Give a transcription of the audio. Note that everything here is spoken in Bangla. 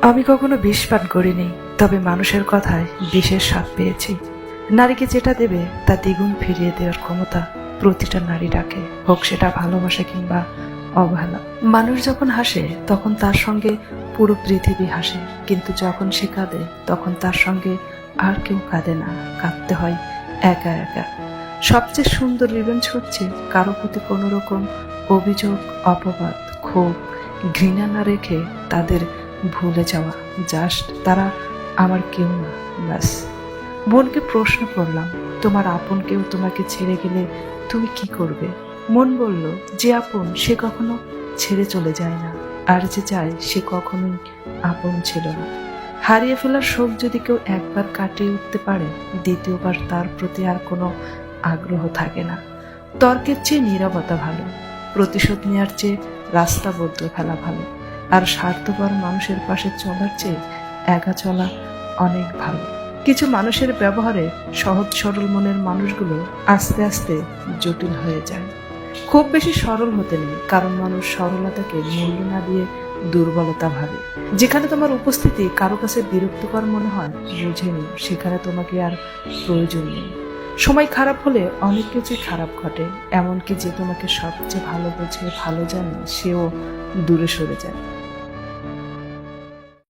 আমি কখনো বিষ পান করিনি, তবে মানুষের কথায় বিষের স্বাদ পেয়েছি। নারীকে যেটা দেবে তা দ্বিগুণ ফিরিয়ে দেওয়ার ক্ষমতা প্রতিটা নারী রাখে, হোক সেটা ভালোবাসা কিংবা অবহেলা। মানুষ যখন হাসে তখন তার সঙ্গে পুরো পৃথিবী হাসে, কিন্তু যখন সে কাঁদে তখন তার সঙ্গে আর কেউ কাঁদে না, কাঁদতে হয় একা একা। সবচেয়ে সুন্দর রিভেঞ্জ হচ্ছে কারো প্রতি কোনো রকম অভিযোগ, অপবাদ, ক্ষোভ, ঘৃণা না রেখে তাদের ভুলে যাওয়া। জাস্ট তারা আমার কেউ না, ব্যাস। মনকে প্রশ্ন করলাম, তোমার আপন কেউ তোমাকে ছেড়ে গেলে তুমি কি করবে? মন বলল, যে আপন সে কখনো ছেড়ে চলে যায় না, আর যে চায় সে কখনোই আপন ছিল না। হারিয়ে ফেলার শোক যদি কেউ একবার কাটিয়ে উঠতে পারে, দ্বিতীয়বার তার প্রতি আর কোনো আগ্রহ থাকে না। তর্কের চেয়ে নীরবতা ভালো, প্রতিশোধ নেওয়ার চেয়ে রাস্তা বদলে ফেলা ভালো, আর স্বার্থপর মানুষের পাশে চলার চেয়ে একা চলা অনেক ভালো। কিছু মানুষের ব্যবহারে সহজ সরল মনের মানুষগুলো আস্তে আস্তে জটিল হয়ে যায়। খুব বেশি সরল হতে নেই, কারণ মানুষ সরলতাকে মূল্য না দিয়ে দুর্বলতা ভাবে। যেখানে তোমার উপস্থিতি কারো কাছে বিরক্তিকর মনে হয়, বুঝে নিও সেখানে তোমাকে আর প্রয়োজন নেই। সময় খারাপ হলে অনেক কিছুই খারাপ ঘটে, এমনকি যে তোমাকে সবচেয়ে ভালো বোঝে, ভালো জানে, সেও দূরে সরে যায়।